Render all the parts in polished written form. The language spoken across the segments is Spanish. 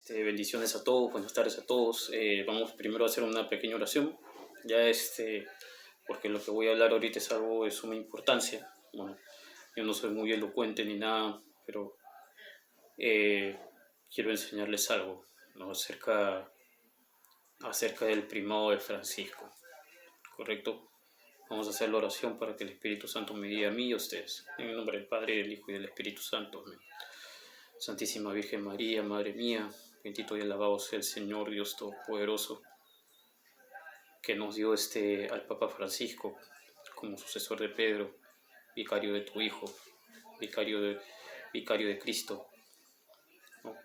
Bendiciones a todos, buenas tardes a todos. Vamos primero a hacer una pequeña oración, ya porque lo que voy a hablar ahorita es algo de suma importancia. Bueno, yo no soy muy elocuente ni nada, pero quiero enseñarles algo, ¿no? acerca del primado de Francisco, ¿correcto? Vamos a hacer la oración para que el Espíritu Santo me guíe a mí y a ustedes. En el nombre del Padre, del Hijo y del Espíritu Santo. Amén. Santísima Virgen María, Madre mía, bendito y alabado sea el Señor Dios Todopoderoso, que nos dio al Papa Francisco como sucesor de Pedro, vicario de tu Hijo, vicario de Cristo, ¿no?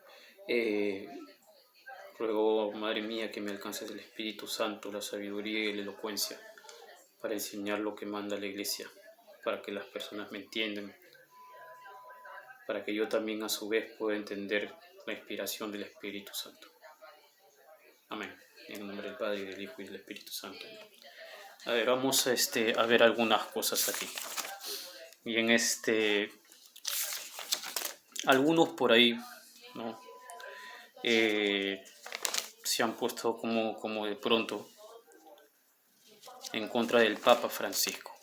Ruego, Madre mía, que me alcances el Espíritu Santo, la sabiduría y la elocuencia para enseñar lo que manda la Iglesia, para que las personas me entiendan, para que yo también a su vez pueda entender la inspiración del Espíritu Santo. Amén. En el nombre del Padre, del Hijo y del Espíritu Santo. A ver, vamos a ver algunas cosas aquí. Bien, algunos por ahí, ¿no? Se han puesto como de pronto en contra del Papa Francisco,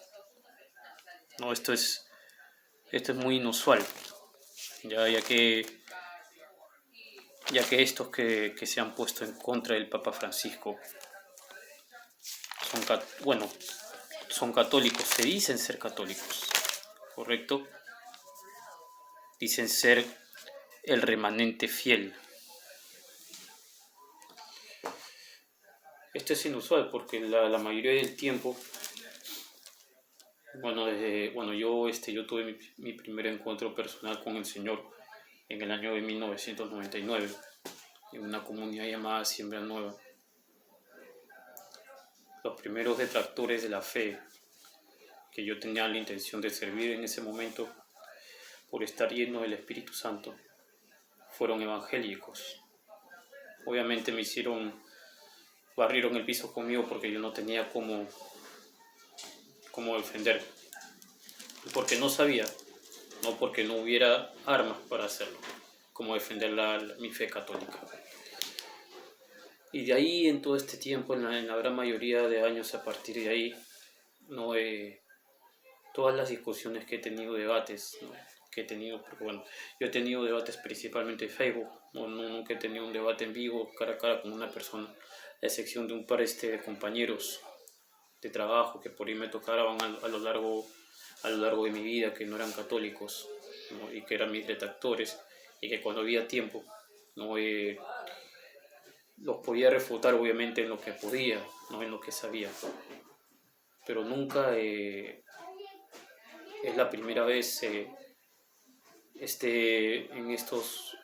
¿no? Esto es muy inusual, ya que estos que se han puesto en contra del Papa Francisco son católicos, se dicen ser católicos, ¿correcto? Dicen ser el remanente fiel. Esto es inusual porque la mayoría del tiempo, yo tuve mi primer encuentro personal con el Señor en el año de 1999, en una comunidad llamada Siembra Nueva. Los primeros detractores de la fe que yo tenía la intención de servir en ese momento, por estar lleno del Espíritu Santo, fueron evangélicos. Obviamente barrieron el piso conmigo porque yo no tenía cómo defender, porque no sabía, no porque no hubiera armas para hacerlo, cómo defender mi fe católica. Y de ahí, en todo este tiempo, en la gran mayoría de años a partir de ahí, todas las discusiones que he tenido, debates, ¿no? Porque yo he tenido debates principalmente en Facebook, nunca he tenido un debate en vivo, cara a cara con una persona, a excepción de un par de compañeros de trabajo que por ahí me tocaban a lo largo de mi vida, que no eran católicos, ¿no? Y que eran mis detractores, y que cuando había tiempo, ¿no? Los podía refutar obviamente en lo que podía, no en lo que sabía, pero nunca es la primera vez en estos,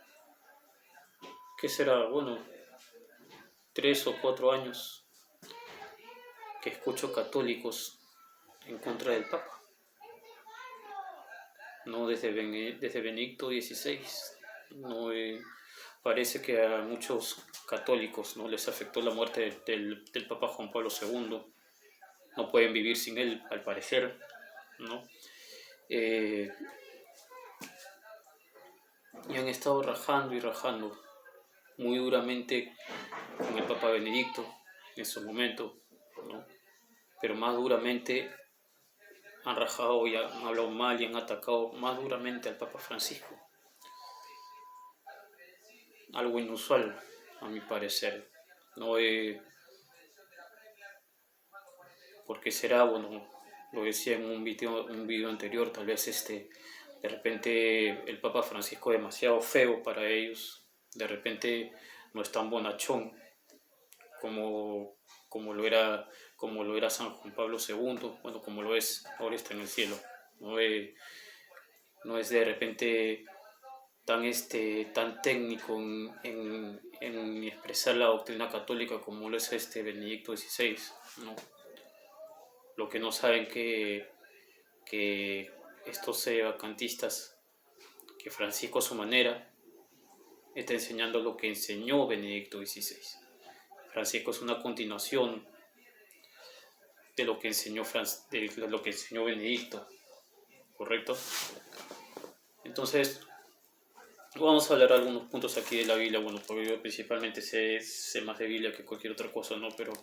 ¿qué será? 3 o 4 años que escucho católicos en contra del Papa, no desde Benedicto XVI, no parece que a muchos católicos no les afectó la muerte del Papa Juan Pablo II, no pueden vivir sin él, al parecer, ¿no? Y han estado rajando muy duramente con el Papa Benedicto en su momento, ¿no? Pero más duramente han rajado y han hablado mal y han atacado más duramente al Papa Francisco. Algo inusual, a mi parecer, ¿no? Porque será, lo decía en un video anterior, tal vez de repente el Papa Francisco es demasiado feo para ellos, de repente no es tan bonachón como lo era San Juan Pablo II, como lo es, ahora está en el cielo, no es de repente tan técnico en expresar la doctrina católica como lo es Benedicto XVI, ¿no? Lo que no saben que estos vacantistas, que Francisco a su manera está enseñando lo que enseñó Benedicto XVI. Francisco es una continuación de lo que enseñó Benedicto, ¿correcto? Entonces, Vamos a hablar de algunos puntos aquí de la Biblia, bueno, porque yo principalmente sé más de Biblia que cualquier otra cosa, ¿no? Pero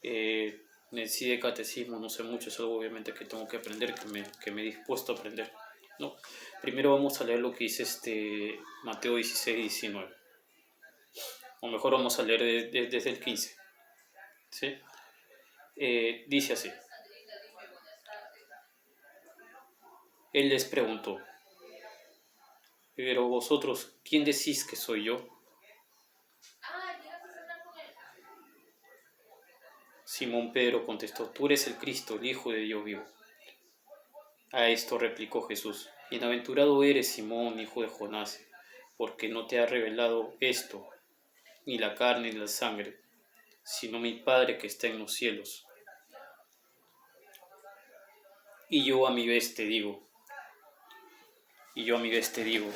en sí de catecismo no sé mucho, es algo obviamente que tengo que aprender, que me he dispuesto a aprender, ¿no? Primero vamos a leer lo que dice Mateo 16 y 19, o mejor vamos a leer desde el 15, ¿sí? Dice así, Él les preguntó, pero vosotros, ¿quién decís que soy yo? Simón Pedro contestó, tú eres el Cristo, el Hijo de Dios vivo. A esto replicó Jesús, bienaventurado eres Simón, hijo de Jonás, porque no te ha revelado esto, ni la carne ni la sangre, sino mi Padre que está en los cielos. Y yo a mi vez te digo, y yo a mi vez te digo,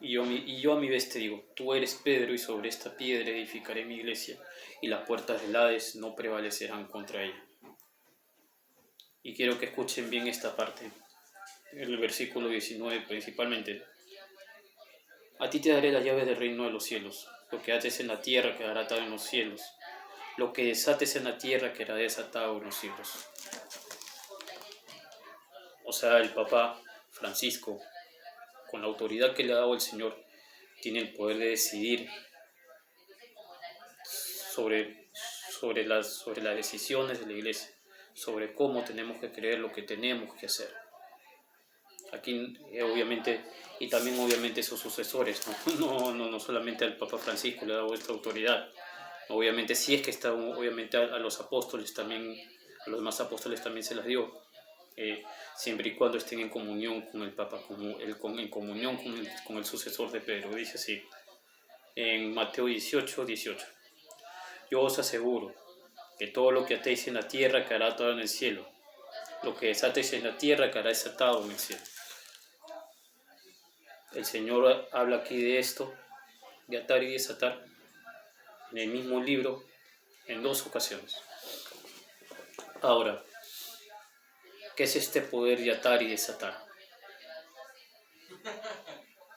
y yo a mi vez te digo, tú eres Pedro y sobre esta piedra edificaré mi iglesia, y las puertas del Hades no prevalecerán contra ella. Y quiero que escuchen bien esta parte, el versículo 19 principalmente. A ti te daré las llaves del reino de los cielos. Lo que ates en la tierra quedará atado en los cielos. Lo que desates en la tierra quedará desatado en los cielos. O sea, el Papa Francisco, con la autoridad que le ha dado el Señor, tiene el poder de decidir sobre las decisiones de la Iglesia, sobre cómo tenemos que creer, lo que tenemos que hacer. Aquí obviamente, y también obviamente sus sucesores, no solamente al Papa Francisco le ha dado esta autoridad. Obviamente sí es que está, obviamente a los apóstoles también, a los demás apóstoles también se las dio, siempre y cuando estén en comunión con el Papa, en comunión con el sucesor de Pedro. Dice así, en Mateo 18:18, yo os aseguro que todo lo que atéis en la tierra quedará atado en el cielo, lo que desatéis en la tierra quedará desatado en el cielo. El Señor habla aquí de esto, de atar y desatar, en el mismo libro, en dos ocasiones. Ahora, ¿qué es este poder de atar y desatar?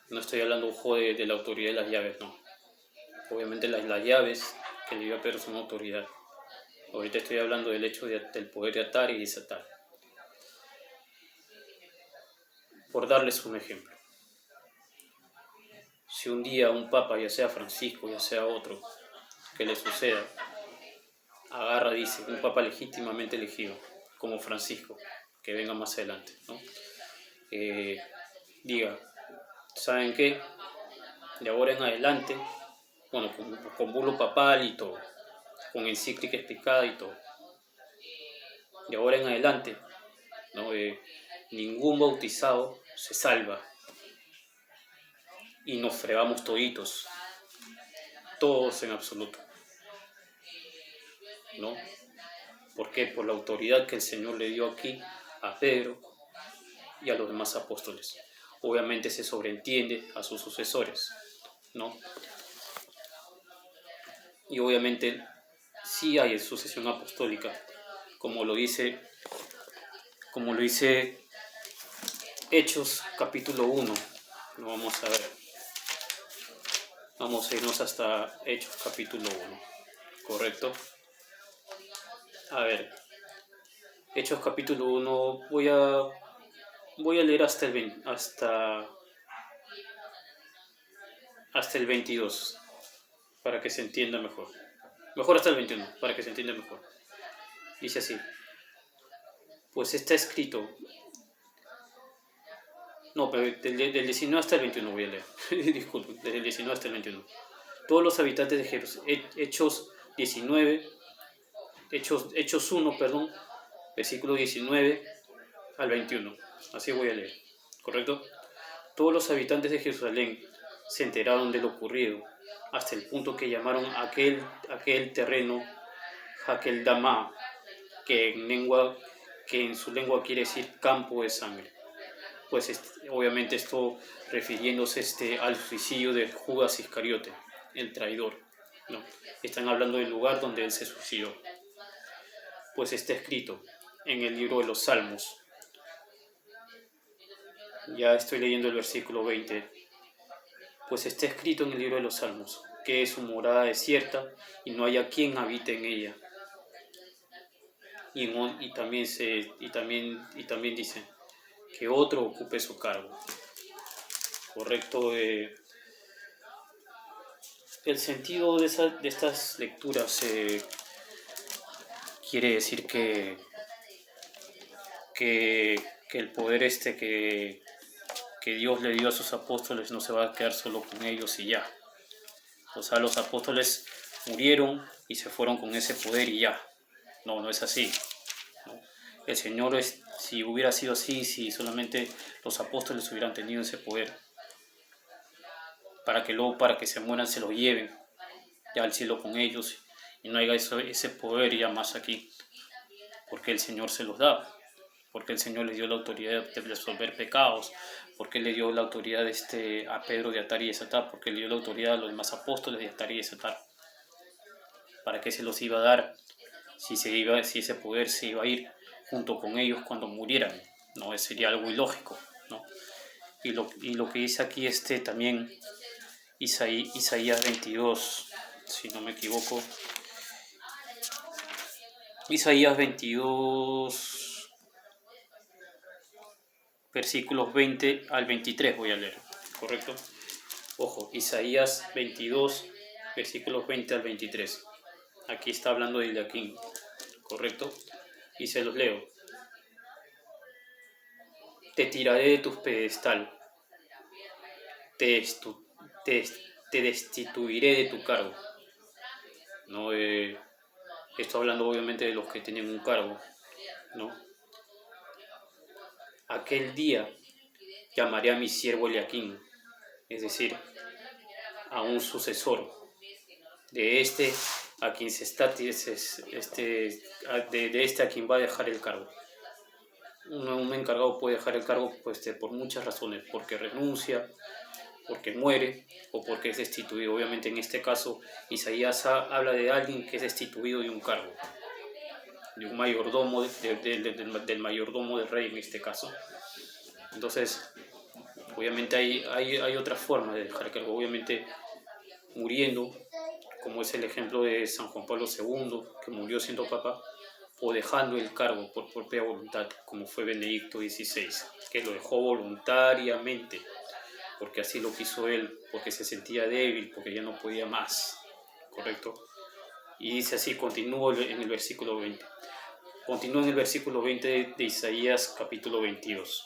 No estoy hablando de la autoridad de las llaves, no. Obviamente las llaves que le dio a Pedro son autoridad. Ahorita estoy hablando del hecho del poder de atar y desatar. Por darles un ejemplo. Si un día un papa, ya sea Francisco, ya sea otro, que le suceda, agarra, dice, un papa legítimamente elegido, como Francisco, que venga más adelante, ¿no? Diga, ¿saben qué? De ahora en adelante, bueno, con bulo papal y todo, con encíclica explicada y todo, de ahora en adelante, ¿no? Ningún bautizado se salva y nos fregamos toditos, todos en absoluto, ¿no? ¿Por qué? Por la autoridad que el Señor le dio aquí a Pedro y a los demás apóstoles. Obviamente se sobreentiende a sus sucesores, ¿no? Y obviamente sí hay sucesión apostólica, como lo dice Hechos capítulo 1. Lo vamos a ver. Vamos a irnos hasta Hechos capítulo 1, ¿correcto? A ver, Hechos capítulo 1, voy a leer hasta el 22, para que se entienda mejor. Mejor hasta el 21, para que se entienda mejor. Dice así, pues está escrito, no, pero del 19 hasta el 21 voy a leer, disculpen, desde el 19 hasta el 21. Todos los habitantes de Jerusalén, Hechos 1, perdón, versículo 19 al 21, así voy a leer, ¿correcto? Todos los habitantes de Jerusalén se enteraron de lo ocurrido, hasta el punto que llamaron aquel terreno Hakeldama, que en su lengua quiere decir campo de sangre. Pues obviamente esto refiriéndose al suicidio de Judas Iscariote, el traidor, ¿no? Están hablando del lugar donde él se suicidó. Pues está escrito en el libro de los Salmos, Ya estoy leyendo el versículo 20. Pues está escrito en el libro de los Salmos, que es su morada desierta y no haya quien habite en ella. Y también dice que otro ocupe su cargo. Correcto. El sentido de estas lecturas quiere decir que el poder que Dios le dio a sus apóstoles no se va a quedar solo con ellos y ya. O sea, los apóstoles murieron y se fueron con ese poder y ya. No, no es así, ¿no? El Señor, si hubiera sido así, si solamente los apóstoles hubieran tenido ese poder, para que luego, para que se mueran, se lo lleven ya al cielo con ellos y no haya ese poder ya más aquí, porque el Señor se los da, porque el Señor les dio la autoridad de resolver pecados, porque le dio la autoridad a Pedro de atar y desatar, porque le dio la autoridad a los demás apóstoles de atar y desatar. ¿Para qué se los iba a dar si ese poder se iba a ir junto con ellos cuando murieran? No, sería algo ilógico, ¿no? Y lo que dice aquí también Isaías 22, si no me equivoco, Isaías 22, versículos 20 al 23 voy a leer, ¿correcto? Ojo, Isaías 22, versículos 20 al 23. Aquí está hablando de Eliaquim, ¿correcto? Y se los leo. Te tiraré de tu pedestal, te destituiré de tu cargo. ¿No? Esto hablando obviamente de los que tienen un cargo, ¿no? Aquel día llamaré a mi siervo Eliaquim, es decir, a un sucesor de a quien se está de a quien va a dejar el cargo. Un encargado puede dejar el cargo pues, por muchas razones, porque renuncia, porque muere o porque es destituido. Obviamente en este caso Isaías habla de alguien que es destituido de un cargo, de un mayordomo, del mayordomo del rey en este caso. Entonces, obviamente hay otras formas de dejar el cargo, obviamente muriendo, como es el ejemplo de San Juan Pablo II, que murió siendo papa, o dejando el cargo por propia voluntad, como fue Benedicto XVI, que lo dejó voluntariamente, porque así lo quiso él, porque se sentía débil, porque ya no podía más, ¿correcto? Y dice así, continúo en el versículo 20. Continúa en el versículo 20 de Isaías capítulo 22.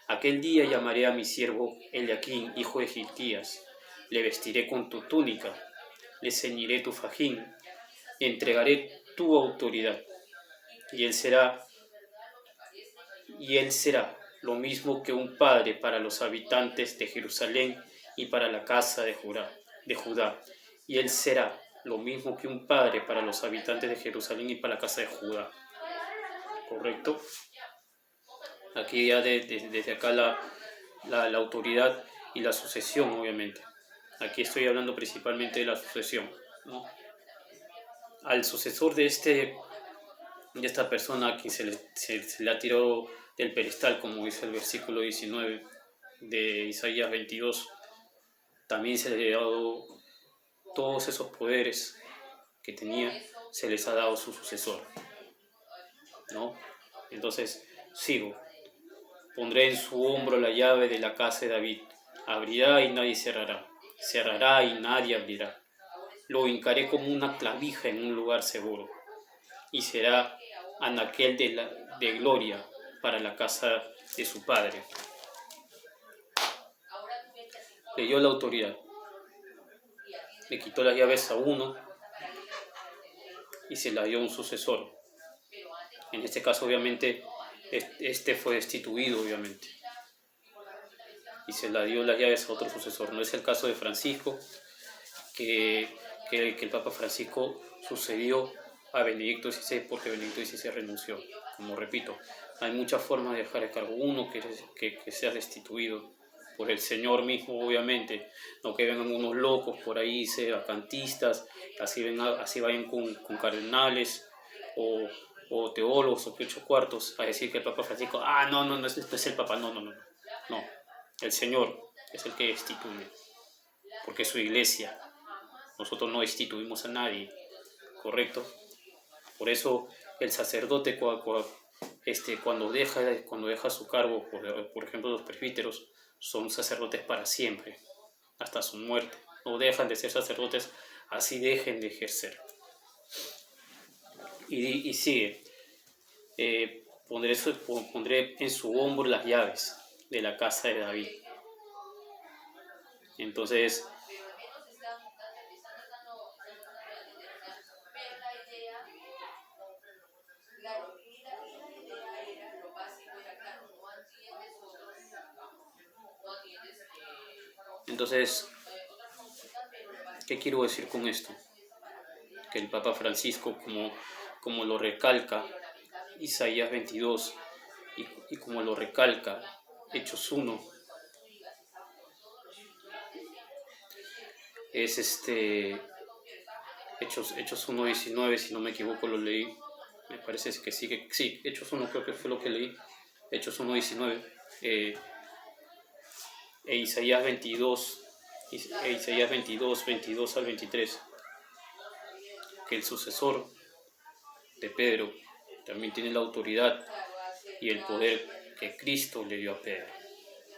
Aquel día llamaré a mi siervo Eliaquim, hijo de Hilquías, le vestiré con tu túnica, le ceñiré tu fajín, y entregaré tu autoridad, y él será lo mismo que un padre para los habitantes de Jerusalén y para la casa de Judá. Y él será lo mismo que un padre para los habitantes de Jerusalén y para la casa de Judá. ¿Correcto? Aquí ya desde acá la autoridad y la sucesión, obviamente. Aquí estoy hablando principalmente de la sucesión, ¿no? Al sucesor de esta persona a quien se le ha tirado del pedestal, como dice el versículo 19 de Isaías 22, también se le ha dado todos esos poderes que tenía, se les ha dado su sucesor, ¿no? Entonces, sigo. Pondré en su hombro la llave de la casa de David. Abrirá y nadie cerrará. Cerrará y nadie abrirá. Lo hincaré como una clavija en un lugar seguro. Y será anaquel de gloria para la casa de su padre. Le dio la autoridad. Le quitó las llaves a uno y se la dio a un sucesor. En este caso, obviamente, fue destituido, obviamente. Y se la dio las llaves a otro sucesor. No es el caso de Francisco, que el Papa Francisco sucedió a Benedicto XVI porque Benedicto XVI renunció. Como repito, hay muchas formas de dejar el cargo. Uno, que sea destituido por el Señor mismo, obviamente, no que vengan unos locos por ahí, vacantistas, así vayan con cardenales o teólogos o piocho cuartos a decir que el Papa Francisco, no es el Papa, no. No, el Señor es el que destituye, porque es su iglesia. Nosotros no destituimos a nadie, ¿correcto? Por eso el sacerdote cuando deja su cargo, por ejemplo los presbíteros, son sacerdotes para siempre, hasta su muerte. No dejan de ser sacerdotes, así dejen de ejercer. Y sigue, pondré en su hombro las llaves de la casa de David. Entonces, ¿qué quiero decir con esto? Que el Papa Francisco, como lo recalca Isaías 22 y como lo recalca Hechos 1, es Hechos 1:19, si no me equivoco lo leí, me parece que sí, Hechos 1 creo que fue lo que leí, Hechos 1:19, e Isaías 22, 22 al 23, que el sucesor de Pedro también tiene la autoridad y el poder que Cristo le dio a Pedro.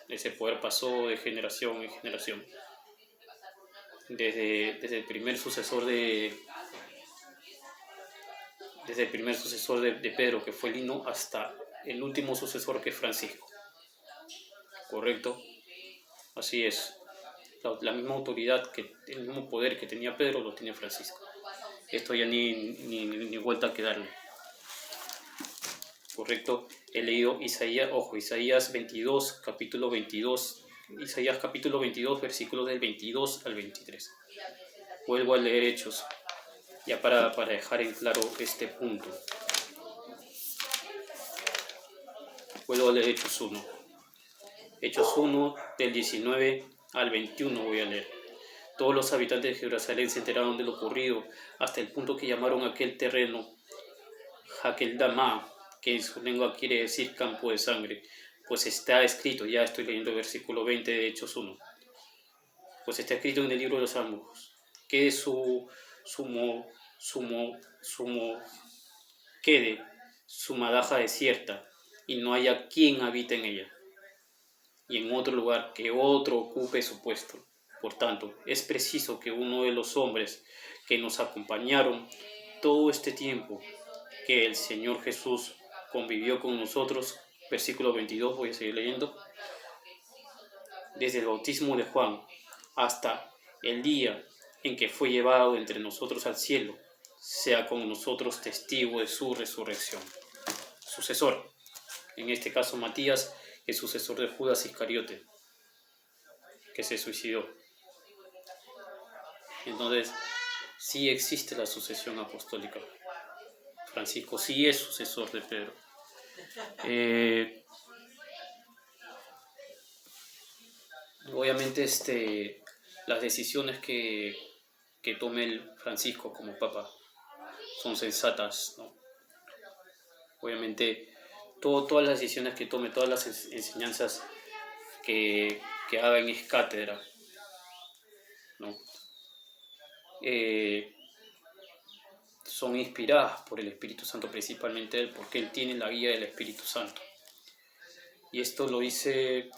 Ese poder pasó de generación en generación. Desde el primer sucesor de Pedro, que fue Lino, hasta el último sucesor, que es Francisco. ¿Correcto? Así es. La misma autoridad, el mismo poder que tenía Pedro, lo tiene Francisco. Esto ya ni vuelta que darle. ¿Correcto? He leído Isaías 22, capítulo 22, Isaías capítulo 22, versículos del 22 al 23. Vuelvo a leer Hechos, ya para dejar en claro este punto. Vuelvo a leer Hechos 1. Hechos 1, del 19 al 21 voy a leer. Todos los habitantes de Jerusalén se enteraron de lo ocurrido, hasta el punto que llamaron a aquel terreno Hakeldama, que en su lengua quiere decir campo de sangre, pues está escrito, ya estoy leyendo el versículo 20 de Hechos 1, pues está escrito en el libro de los Salmos, que quede su madaja desierta, y no haya quien habite en ella, y en otro lugar que otro ocupe su puesto. Por tanto, es preciso que uno de los hombres que nos acompañaron todo este tiempo que el Señor Jesús convivió con nosotros, versículo 22, voy a seguir leyendo, desde el bautismo de Juan hasta el día en que fue llevado entre nosotros al cielo, sea con nosotros testigo de su resurrección. Sucesor, en este caso Matías, es sucesor de Judas Iscariote, que se suicidó. Entonces, sí existe la sucesión apostólica. Francisco sí es sucesor de Pedro. Obviamente las decisiones que tome el Francisco como Papa son sensatas, ¿no? Obviamente todas las decisiones que tome, todas las enseñanzas que haga en es cátedra, ¿no? Son inspiradas por el Espíritu Santo, principalmente él, porque él tiene la guía del Espíritu Santo. Y esto lo dice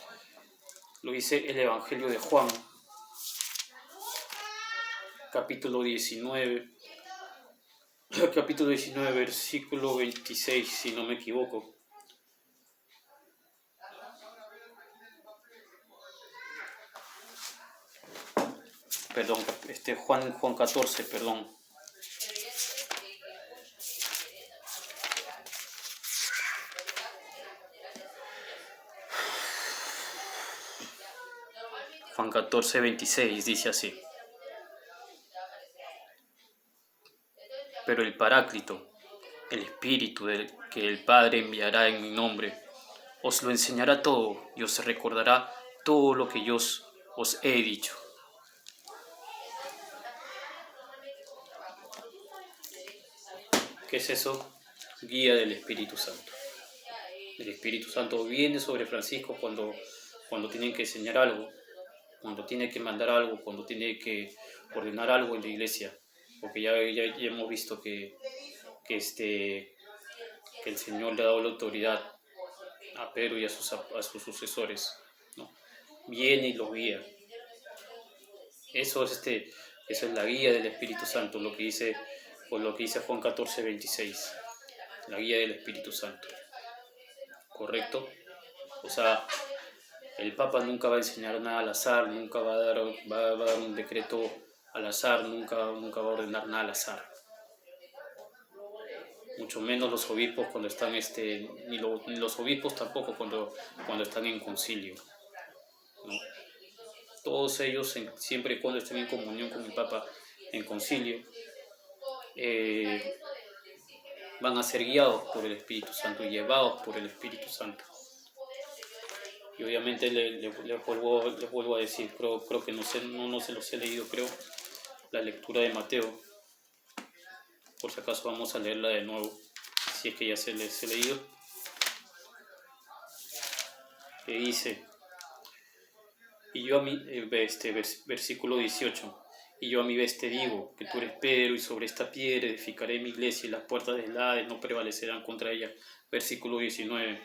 el Evangelio de Juan, capítulo 19, versículo 26, si no me equivoco. Perdón, Juan 14, perdón. Juan 14, 26 dice así: pero el Paráclito, el Espíritu que el Padre enviará en mi nombre, os lo enseñará todo y os recordará todo lo que yo os he dicho. ¿Qué es eso? Guía del Espíritu Santo. El Espíritu Santo viene sobre Francisco cuando cuando tienen que enseñar algo, cuando tiene que mandar algo, cuando tiene que ordenar algo en la iglesia, porque ya hemos visto que el Señor le ha dado la autoridad a Pedro y a sus sucesores, ¿no? Viene y los guía. Eso es la guía del Espíritu Santo, lo que dice Juan 14:26, la guía del Espíritu Santo, ¿correcto? O sea, el Papa nunca va a enseñar nada al azar, nunca va a dar un decreto al azar, nunca va a ordenar nada al azar. Mucho menos los obispos cuando están, ni los obispos tampoco cuando están en concilio, ¿no? Todos ellos, siempre y cuando estén en comunión con el Papa en concilio, van a ser guiados por el Espíritu Santo, llevados por el Espíritu Santo. Y obviamente les vuelvo a decir, creo que no se los he leído, creo, la lectura de Mateo. Por si acaso vamos a leerla de nuevo, si es que ya se les he leído. Que dice, y yo a mí, versículo 18, y yo a mi vez te digo que tú eres Pedro, y sobre esta piedra edificaré mi iglesia, y las puertas del Hades no prevalecerán contra ella. Versículo 19,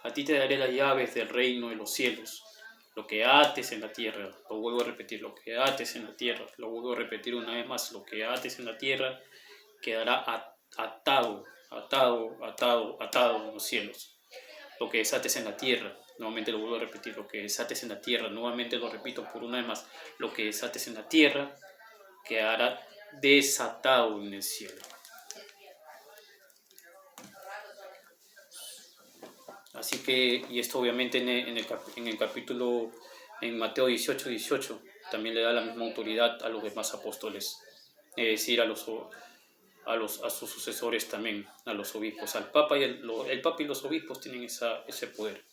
a ti te daré las llaves del reino de los cielos. Lo que ates en la tierra, lo vuelvo a repetir, lo que ates en la tierra, lo vuelvo a repetir una vez más, lo que ates en la tierra quedará atado en los cielos. Lo que desates en la tierra, nuevamente lo vuelvo a repetir, lo que desates en la tierra, nuevamente lo repito por una vez más, lo que desates en la tierra quedará desatado en el cielo. Así que, y esto obviamente en el capítulo, en Mateo 18, también le da la misma autoridad a los demás apóstoles, es decir, a sus sucesores también, a los obispos, al Papa y el Papa y los obispos tienen ese poder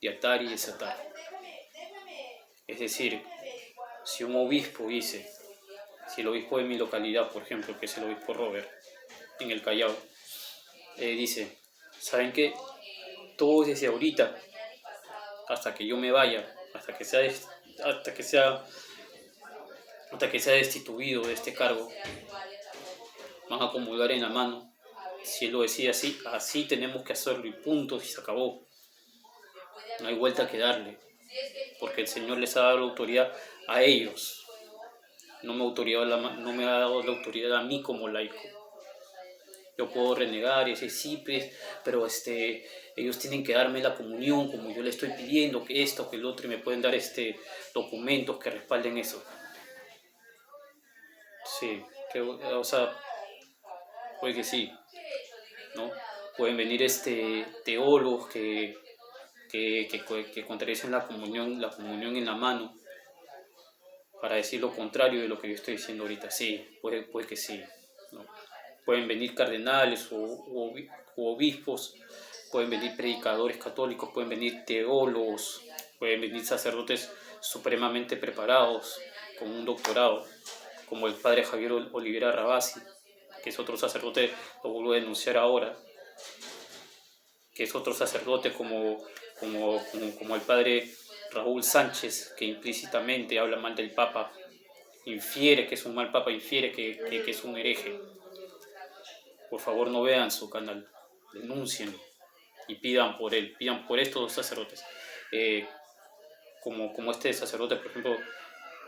de atar y desatar. Es decir, si un obispo dice, si el obispo de mi localidad, por ejemplo, que es el obispo Robert, en el Callao, dice, ¿saben qué? Todos desde ahorita, hasta que yo me vaya, hasta que sea destituido de este cargo, van a comulgar en la mano. Si él lo decide así tenemos que hacerlo y punto, y se acabó. No hay vuelta que darle, porque el Señor les ha dado la autoridad a ellos. No me ha dado la autoridad a mí como laico. Yo puedo renegar y decir, sí, pero ellos tienen que darme la comunión como yo le estoy pidiendo, que esto, que el otro, y me pueden dar documentos que respalden eso. Sí, o sea, puede que sí, ¿no? Pueden venir teólogos que contradicen la comunión en la mano, para decir lo contrario de lo que yo estoy diciendo ahorita. Sí, puede que sí, ¿no? Pueden venir cardenales o obispos, pueden venir predicadores católicos, pueden venir teólogos, pueden venir sacerdotes supremamente preparados, con un doctorado, como el padre Javier Olivera Rabasi, que es otro sacerdote, lo vuelvo a denunciar ahora, que es otro sacerdote como el padre Raúl Sánchez, que implícitamente habla mal del Papa, infiere que es un mal Papa, infiere que es un hereje. Por favor, no vean su canal, denuncien y pidan por él, pidan por estos dos sacerdotes. Como este sacerdote, por ejemplo,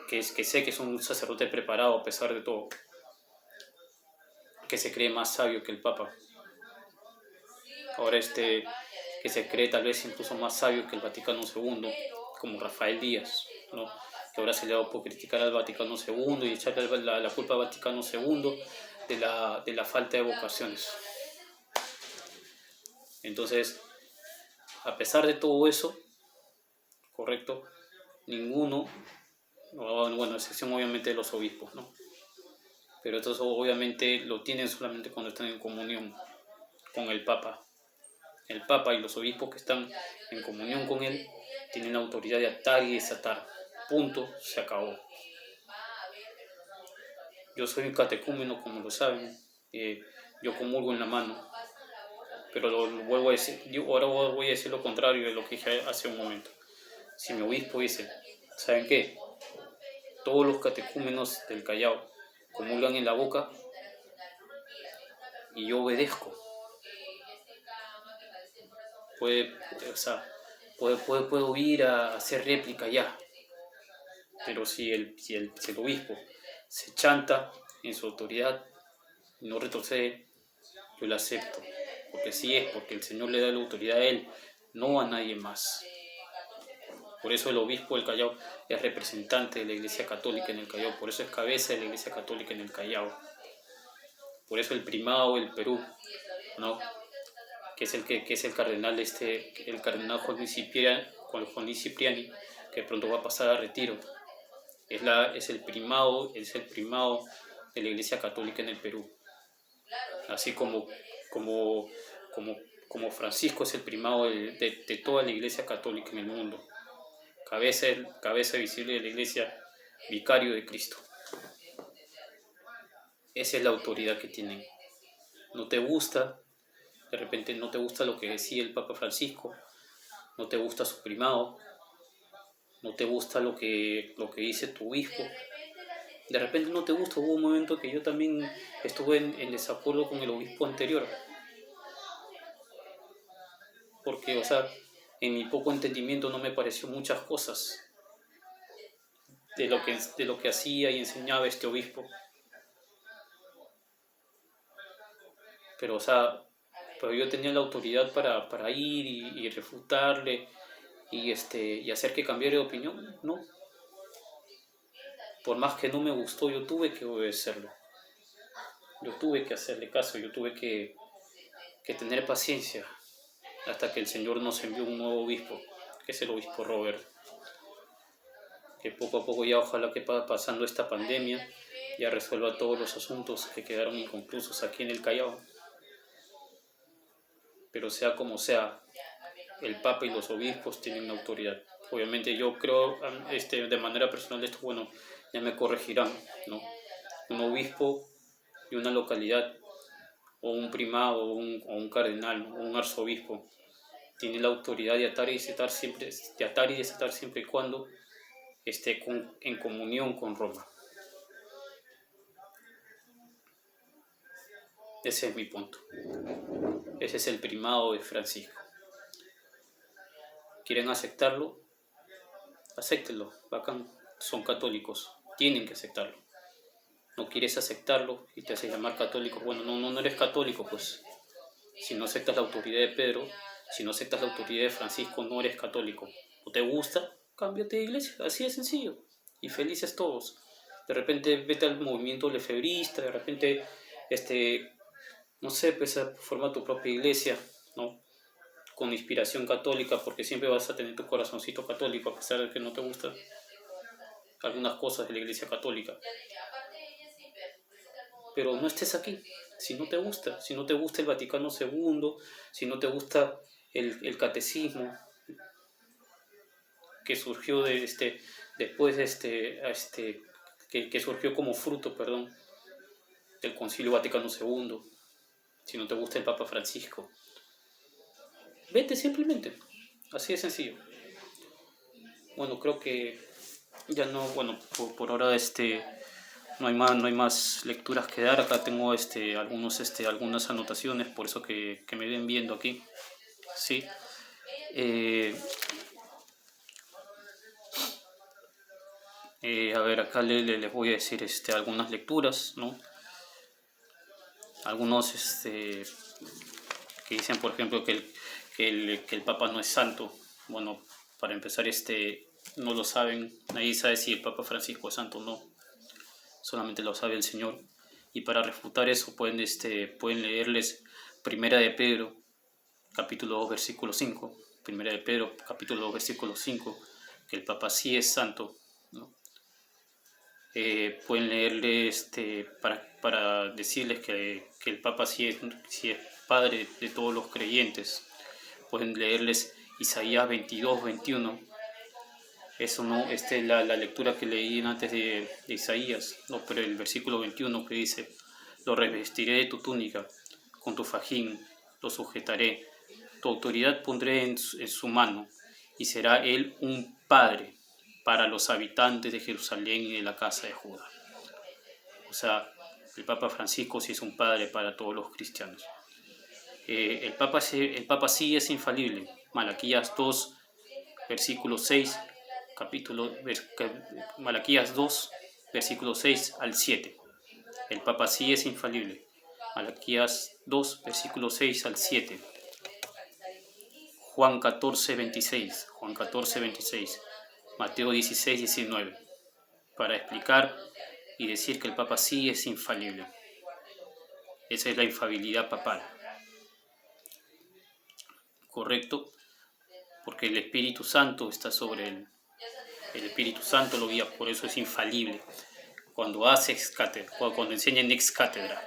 que sé que es un sacerdote preparado a pesar de todo, que se cree más sabio que el Papa. Ahora que se cree tal vez incluso más sabio que el Vaticano II, como Rafael Díaz, ¿no? Que ahora se le ha dado por criticar al Vaticano II y echarle la culpa al Vaticano II de la falta de vocaciones. Entonces, a pesar de todo eso, correcto, ninguno, bueno, a excepción obviamente de los obispos, ¿no? Pero estos obviamente lo tienen solamente cuando están en comunión con el Papa. El Papa y los obispos que están en comunión con él tienen la autoridad de atar y desatar. Punto, se acabó. Yo soy un catecúmeno, como lo saben, yo comulgo en la mano, pero lo vuelvo a decir, ahora voy a decir lo contrario de lo que dije hace un momento. Si mi obispo dice, ¿saben qué? Todos los catecúmenos del Callao comulgan en la boca y yo obedezco. O sea, puedo ir a hacer réplica ya, pero si el obispo se chanta en su autoridad y no retrocede, yo lo acepto, porque así es, porque el Señor le da la autoridad a él, no a nadie más. Por eso el obispo del Callao es representante de la Iglesia Católica en el Callao, por eso es cabeza de la Iglesia Católica en el Callao, por eso el primado del Perú, ¿no? que es el cardenal el cardenal Juan Luis Cipriani, que pronto va a pasar a retiro. Es el primado de la Iglesia Católica en el Perú. Así como Francisco es el primado de toda la Iglesia Católica en el mundo. Cabeza visible de la Iglesia, vicario de Cristo. Esa es la autoridad que tienen. No te gusta, de repente no te gusta lo que decía el Papa Francisco, no te gusta su primado, no te gusta lo que dice tu obispo, de repente no te gusta. Hubo un momento que yo también estuve en desacuerdo con el obispo anterior, porque, o sea, en mi poco entendimiento no me pareció muchas cosas de lo que hacía y enseñaba este obispo. Pero, o sea, pero yo tenía la autoridad para ir y refutarle y hacer que cambiara de opinión, ¿no? Por más que no me gustó, yo tuve que obedecerlo. Yo tuve que hacerle caso, yo tuve que tener paciencia hasta que el Señor nos envió un nuevo obispo, que es el obispo Robert, que poco a poco ya, ojalá que pasando esta pandemia, ya resuelva todos los asuntos que quedaron inconclusos aquí en el Callao. Pero sea como sea, el Papa y los obispos tienen autoridad. Obviamente yo creo, de manera personal, esto, bueno, ya me corregirán, ¿no? Un obispo de una localidad, o un primado, o un cardenal, o un arzobispo, tiene la autoridad de atar y desatar siempre y cuando esté en comunión con Roma. Ese es mi punto. Ese es el primado de Francisco. ¿Quieren aceptarlo? Acéptenlo, bacán. Son católicos, tienen que aceptarlo. No quieres aceptarlo y te haces llamar católico. Bueno, no eres católico, pues. Si no aceptas la autoridad de Pedro, si no aceptas la autoridad de Francisco, no eres católico. ¿No te gusta? Cámbiate de iglesia, así de sencillo. Y felices todos. De repente vete al movimiento lefebrista, de repente, no sé, pues forma tu propia iglesia, ¿no? Con inspiración católica, porque siempre vas a tener tu corazoncito católico, a pesar de que no te gustan algunas cosas de la iglesia católica. Pero no estés aquí, si no te gusta el Vaticano II, si no te gusta el catecismo que surgió después que surgió como fruto, del Concilio Vaticano II, si no te gusta el Papa Francisco, vete simplemente, así de sencillo. Bueno, creo que ya no, bueno, por ahora no hay más lecturas que dar. Acá tengo algunas anotaciones, por eso que me ven viendo aquí, sí. A ver, acá les voy a decir algunas lecturas, ¿no? Algunos que dicen, por ejemplo, que el Papa no es santo. Bueno, para empezar, no lo saben, nadie sabe si el Papa Francisco es santo o no, solamente lo sabe el Señor. Y para refutar eso pueden leerles Primera de Pedro, capítulo 2, versículo 5. Primera de Pedro, capítulo 2, versículo 5, que el Papa sí es santo, ¿no? Pueden leerle para decirles que el Papa sí es padre de todos los creyentes. Pueden leerles Isaías 22, 21. Eso no, la lectura que leí antes de Isaías, no, pero el versículo 21 que dice: lo revestiré de tu túnica, con tu fajín lo sujetaré, tu autoridad pondré en su mano, y será él un padre para los habitantes de Jerusalén y de la casa de Judá. O sea, el Papa Francisco sí es un padre para todos los cristianos. El Papa sí es infalible. Malaquías 2, versículo 6, Malaquías 2, versículo 6 al 7. El Papa sí es infalible. Malaquías 2, versículo 6 al 7. Juan 14, 26. Juan 14, 26. Mateo 16, 19. Para explicar y decir que el Papa sí es infalible. Esa es la infalibilidad papal. ¿Correcto? Porque el Espíritu Santo está sobre él. El Espíritu Santo lo guía, por eso es infalible. Cuando hace ex cátedra, cuando enseña en ex cátedra,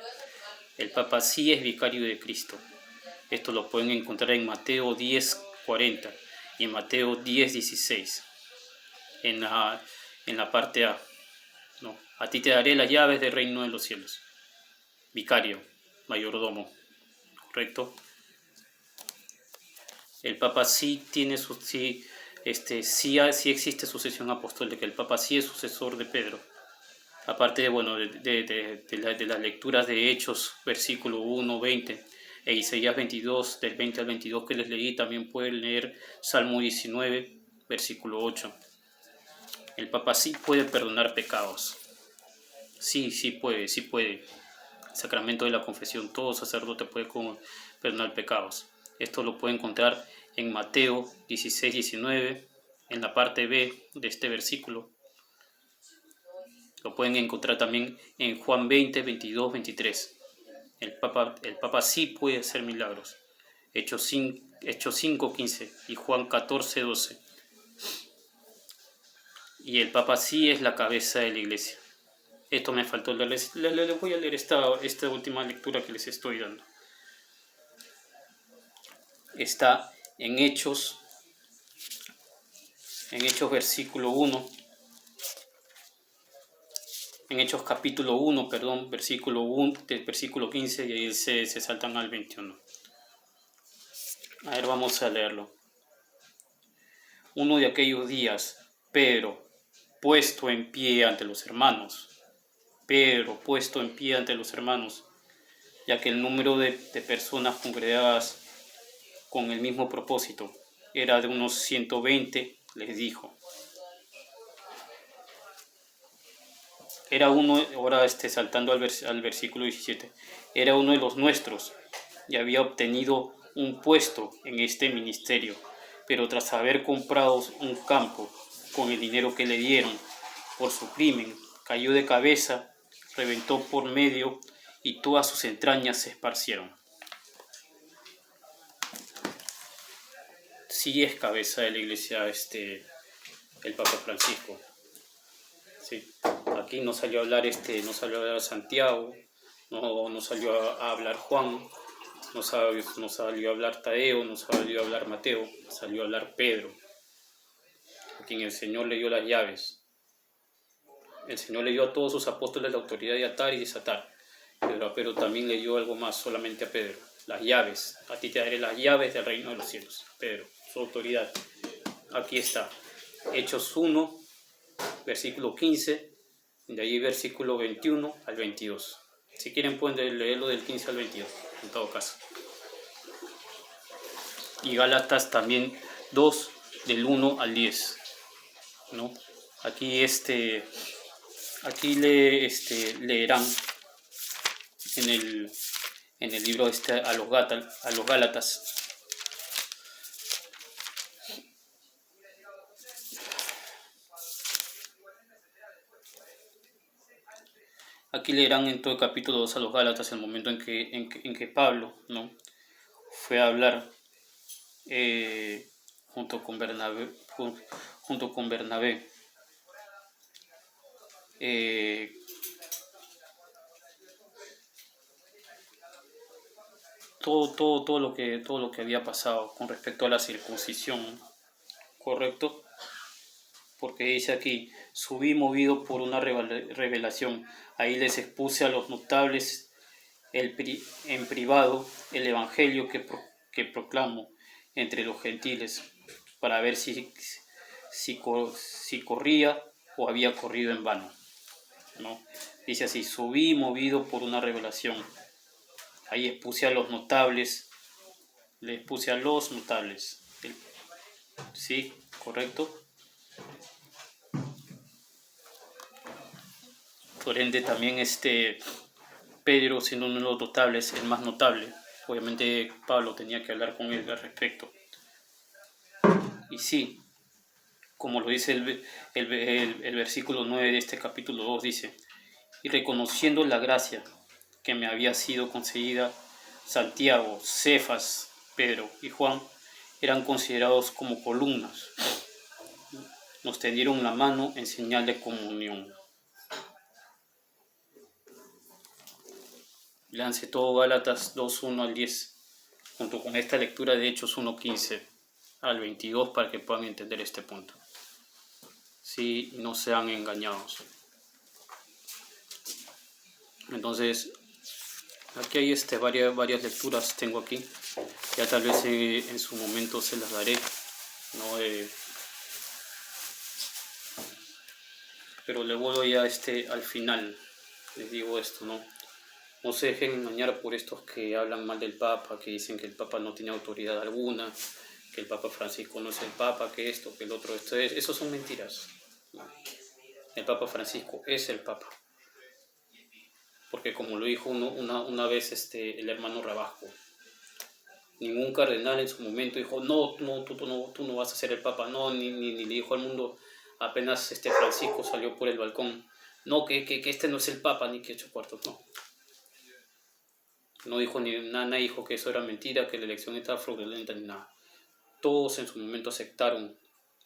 el Papa sí es vicario de Cristo. Esto lo pueden encontrar en Mateo 10, 40 y en Mateo 10, 16. En la parte A. ¿No? A ti te daré las llaves del reino de los cielos. Vicario, mayordomo. ¿Correcto? El Papa sí tiene sí existe sucesión apostólica. El Papa sí es sucesor de Pedro. Aparte de las lecturas de Hechos, versículo 1, 20, e Isaías 22, del 20 al 22 que les leí, también pueden leer Salmo 19, versículo 8. El Papa sí puede perdonar pecados. Sí puede. El sacramento de la confesión, todo sacerdote puede perdonar pecados. Esto lo puede encontrar en Mateo 16, 19, en la parte B de este versículo. Lo pueden encontrar también en Juan 20, 22, 23. El Papa sí puede hacer milagros. Hechos 5, 15 y Juan 14, 12. Y el Papa sí es la cabeza de la Iglesia. Esto me faltó leerles. Les voy a leer esta última lectura que les estoy dando. Está en Hechos versículo 1. En Hechos capítulo 1, versículo 1, versículo 15, y ahí se saltan al 21. A ver, vamos a leerlo. Uno de aquellos días, Pedro, puesto en pie ante los hermanos, ya que el número de personas congregadas con el mismo propósito era de unos 120, les dijo. Era uno, ahora saltando al versículo 17, era uno de los nuestros y había obtenido un puesto en este ministerio, pero tras haber comprado un campo con el dinero que le dieron por su crimen, cayó de cabeza, reventó por medio y todas sus entrañas se esparcieron. Sí es cabeza de la iglesia el Papa Francisco. Sí. Aquí no salió a hablar Santiago, no salió a hablar Juan, no salió a hablar Tadeo, no salió a hablar Mateo, salió a hablar Pedro, a quien el Señor le dio las llaves. El Señor le dio a todos sus apóstoles la autoridad de atar y desatar, pero también le dio algo más solamente a Pedro, las llaves. A ti te daré las llaves del reino de los cielos. Pedro, su autoridad. Aquí está, Hechos 1, versículo 15, de ahí versículo 21 al 22. Si quieren pueden leerlo del 15 al 22, en todo caso. Y Gálatas también 2, del 1 al 10. ¿No? Aquí leerán en el libro a los Gálatas. Aquí leerán en todo el capítulo 2 a los Gálatas el momento en que Pablo, ¿no?, fue a hablar junto con Bernabé. Todo lo que había pasado con respecto a la circuncisión, ¿correcto? Porque dice aquí, subí movido por una revelación, ahí les expuse a los notables en privado el evangelio que proclamo entre los gentiles, para ver si corría o había corrido en vano, ¿no? Dice así: subí movido por una revelación. Ahí expuse a los notables, les puse a los notables. ¿Sí? ¿Correcto? Por ende también Pedro, siendo uno de los notables, el más notable, obviamente Pablo tenía que hablar con él al respecto. Y sí, como lo dice el versículo 9 de este capítulo 2, dice: y reconociendo la gracia que me había sido concedida, Santiago, Cefas, Pedro y Juan eran considerados como columnas. Nos tendieron la mano en señal de comunión. Lance todo Gálatas 2:1 al 10, junto con esta lectura de Hechos 1:15 al 22, para que puedan entender este punto. Sí, no sean engañados. Entonces, aquí hay varias lecturas, tengo aquí. Ya tal vez en su momento se las daré, ¿no? Pero le voy a al final, les digo esto, ¿no? No se dejen engañar por estos que hablan mal del Papa, que dicen que el Papa no tiene autoridad alguna, que el Papa Francisco no es el Papa, que esto, que el otro, esos son mentiras. El Papa Francisco es el Papa. Porque como lo dijo una vez el hermano Rabasco, ningún cardenal en su momento dijo: no, tú no vas a ser el Papa, no, ni le dijo al mundo apenas Francisco salió por el balcón: no, que este no es el Papa, ni que 8 cuartos, no. No dijo nada, dijo que eso era mentira, que la elección estaba fraudulenta, ni nada. Todos en su momento aceptaron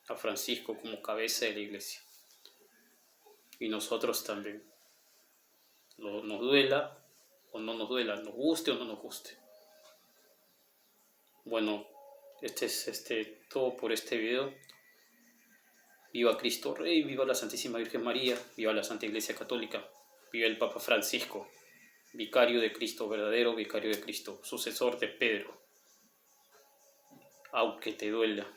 a Francisco como cabeza de la iglesia. Y nosotros también. Nos duela o no nos duela, nos guste o no nos guste. Bueno, este es todo por este video. Viva Cristo Rey, viva la Santísima Virgen María, viva la Santa Iglesia Católica, viva el Papa Francisco, vicario de Cristo, verdadero vicario de Cristo, sucesor de Pedro. Aunque te duela.